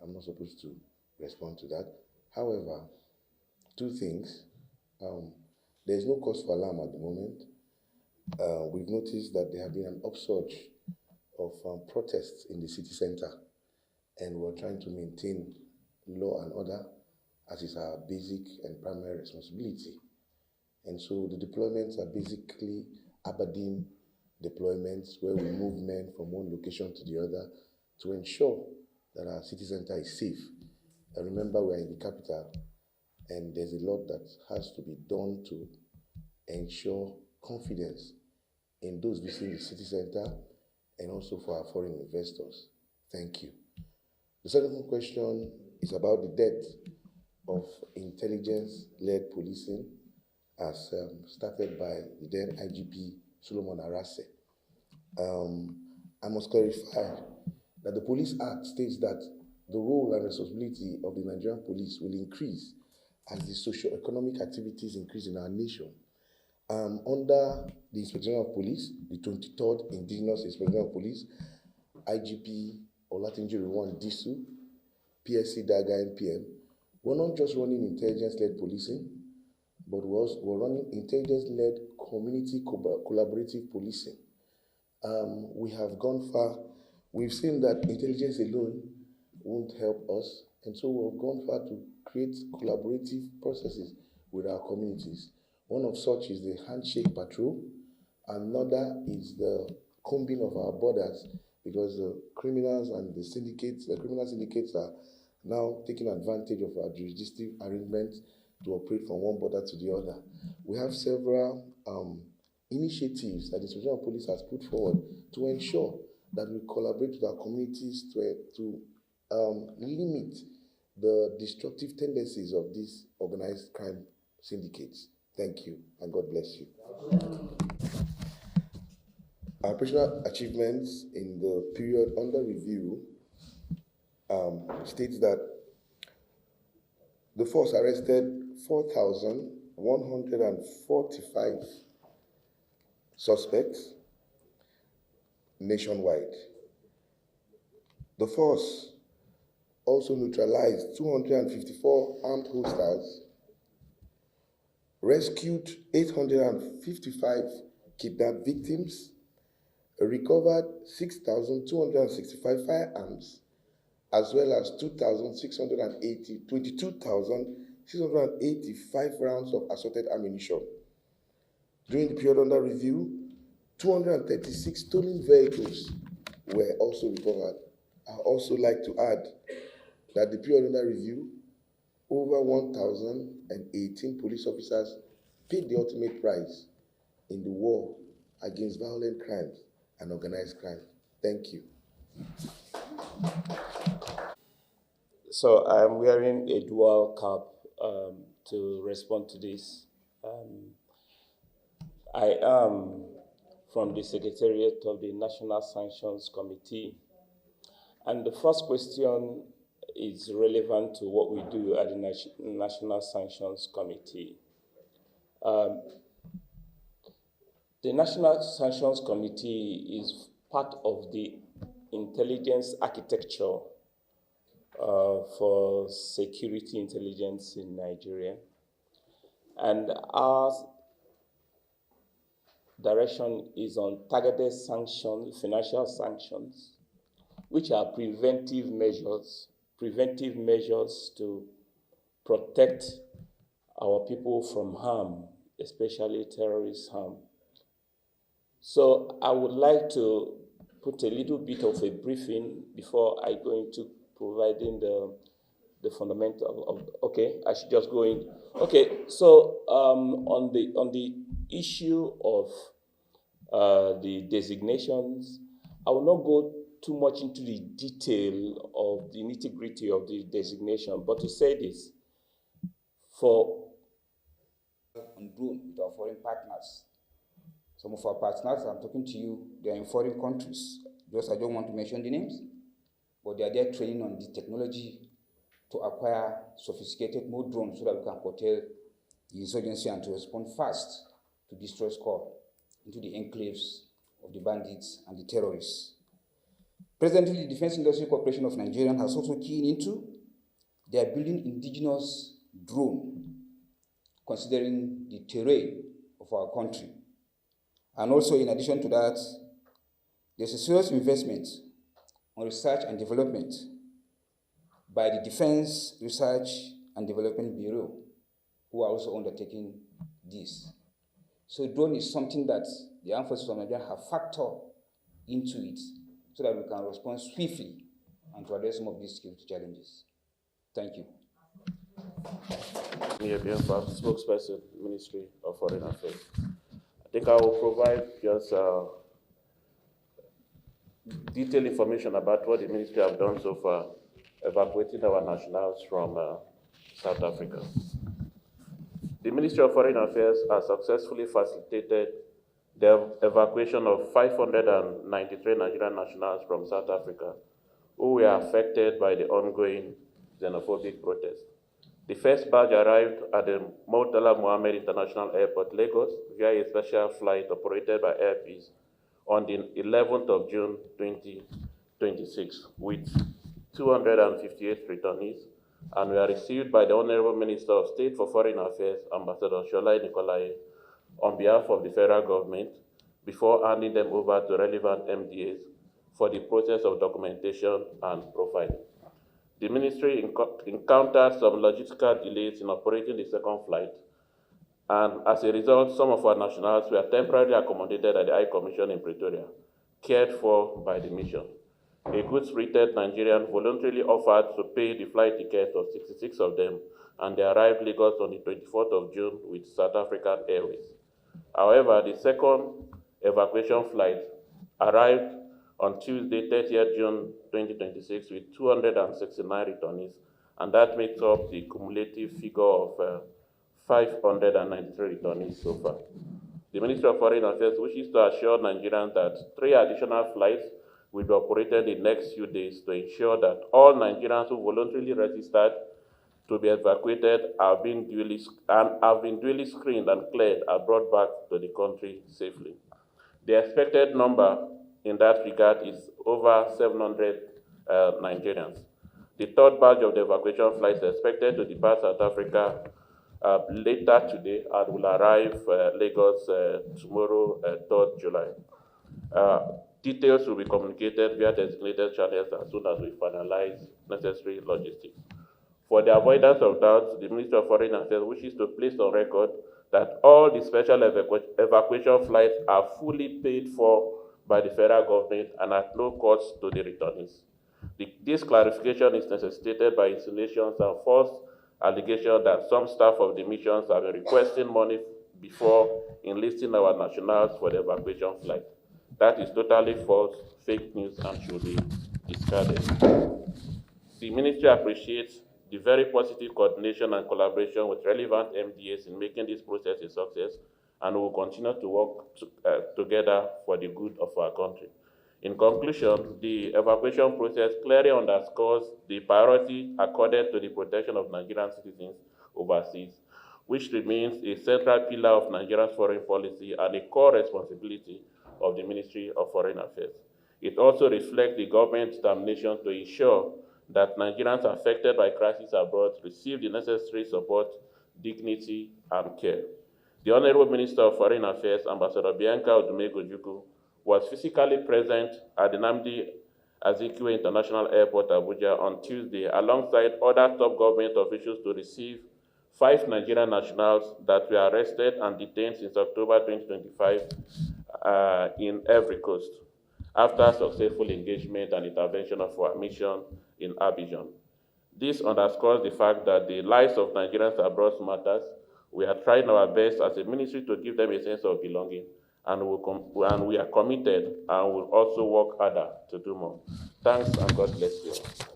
I'm not supposed to respond to that. However, two things. There's no cause for alarm at the moment. We've noticed that there have been an upsurge of protests in the city center, and we're trying to maintain law and order as is our basic and primary responsibility. And so the deployments are basically Aberdeen deployments where we move men from one location to the other to ensure that our city center is safe. And remember, we're in the capital, and there's a lot that has to be done to ensure confidence in those visiting the city center and also for our foreign investors. Thank you. The second question is about the death of intelligence-led policing as started by the then IGP Solomon Arase. I must clarify that the Police Act states that the role and responsibility of the Nigerian police will increase as the socio-economic activities increase in our nation. Under the Inspector General of Police, the 23rd Indigenous Inspector General of Police, IGP Olatunji Disu, PSC Daga NPM, we're not just running intelligence-led policing, but we're running intelligence-led community collaborative policing. We have gone far. We've seen that intelligence alone won't help us, and so we've gone far to create collaborative processes with our communities. One of such is the handshake patrol. Another is the combing of our borders, because the criminals and the syndicates, the criminal syndicates are now taking advantage of our jurisdictive arrangements to operate from one border to the other. We have several initiatives that the Inspector General of Police has put forward to ensure that we collaborate with our communities to limit the destructive tendencies of these organized crime syndicates. Thank you, and God bless you. Our operational achievements in the period under review states that the force arrested 4,145 suspects nationwide. The force also neutralized 254 armed hostiles, rescued 855 kidnapped victims, recovered 6,265 firearms, as well as 22,685 rounds of assorted ammunition. During the period under review, 236 stolen vehicles were also recovered. I'd also like to add that the period under review, over 1,018 police officers paid the ultimate price in the war against violent crimes and organized crime. Thank you. So I'm wearing a dual cap to respond to this. I am from the Secretariat of the National Sanctions Committee. And the first question is relevant to what we do at the National Sanctions Committee. The National Sanctions Committee is part of the intelligence architecture for security intelligence in Nigeria. And our direction is on targeted sanctions, financial sanctions, which are preventive measures to protect our people from harm, especially terrorist harm. So I would like to put a little bit of a briefing before I go into providing the fundamental of, okay, I should just go in. Okay, so on the issue of the designations, I will not go too much into the detail of the nitty-gritty of the designation, but to say this, for on drone with our foreign partners. Some of our partners, I'm talking to you, they are in foreign countries. Just I don't want to mention the names, but they are there training on the technology to acquire sophisticated more drones so that we can curtail the insurgency and to respond fast to destroy score into the enclaves of the bandits and the terrorists. Presently, the Defense Industry Corporation of Nigeria has also keyed into, they are building indigenous drone, considering the terrain of our country. And also, in addition to that, there's a serious investment on research and development by the Defense Research and Development Bureau, who are also undertaking this. So drone is something that the armed forces of Nigeria have factored into it so that we can respond swiftly and to address some of these security challenges. Thank you. Spokesperson, Ministry of Foreign Affairs. I think I will provide just detailed information about what the ministry have done so far, evacuating our nationals from South Africa. The Ministry of Foreign Affairs has successfully facilitated the evacuation of 593 Nigerian nationals from South Africa who were affected by the ongoing xenophobic protests. The first batch arrived at the Murtala Mohammed International Airport, Lagos, via a special flight operated by Air Peace on the 11th of June 2026 with 258 returnees, and were received by the Honorable Minister of State for Foreign Affairs, Ambassador Sholai Nicolai, on behalf of the federal government, before handing them over to relevant MDAs for the process of documentation and profiling. The ministry encountered some logistical delays in operating the second flight, and as a result, some of our nationals were temporarily accommodated at the High Commission in Pretoria, cared for by the mission. A good-spirited Nigerian voluntarily offered to pay the flight tickets of 66 of them, and they arrived Lagos on the 24th of June with South African Airways. However, the second evacuation flight arrived on Tuesday, 30th June 2026 with 269 returnees, and that makes up the cumulative figure of 593 returnees so far. The Ministry of Foreign Affairs wishes to assure Nigerians that 3 additional flights will be operated in the next few days to ensure that all Nigerians who voluntarily registered to be evacuated have been duly screened and cleared and brought back to the country safely. The expected number in that regard is over 700 Nigerians. The third batch of the evacuation flights is expected to depart South Africa later today and will arrive Lagos tomorrow, 3rd July. Details will be communicated via designated channels as soon as we finalize necessary logistics. For the avoidance of doubt, the Ministry of Foreign Affairs wishes to place on record that all the special evacuation flights are fully paid for by the federal government and at no cost to the returnees. This clarification is necessitated by insinuations and false allegations that some staff of the missions have been requesting money before enlisting our nationals for the evacuation flight. That is totally false, fake news, and should be discarded. The ministry appreciates the very positive coordination and collaboration with relevant MDAs in making this process a success, and will continue to work together for the good of our country. In conclusion, the evacuation process clearly underscores the priority accorded to the protection of Nigerian citizens overseas, which remains a central pillar of Nigeria's foreign policy and a core responsibility of the Ministry of Foreign Affairs. It also reflects the government's determination to ensure that Nigerians affected by crises abroad receive the necessary support, dignity, and care. The Honorable Minister of Foreign Affairs, Ambassador Bianca Odumegwu, was physically present at the Nnamdi Azikiwe International Airport, Abuja, on Tuesday, alongside other top government officials to receive 5 Nigerian nationals that were arrested and detained since October 2025 in Ivory Coast, after successful engagement and intervention of our mission in Abidjan. This underscores the fact that the lives of Nigerians abroad matters. We are trying our best as a ministry to give them a sense of belonging, and we are committed and will also work harder to do more. Thanks, and God bless you all.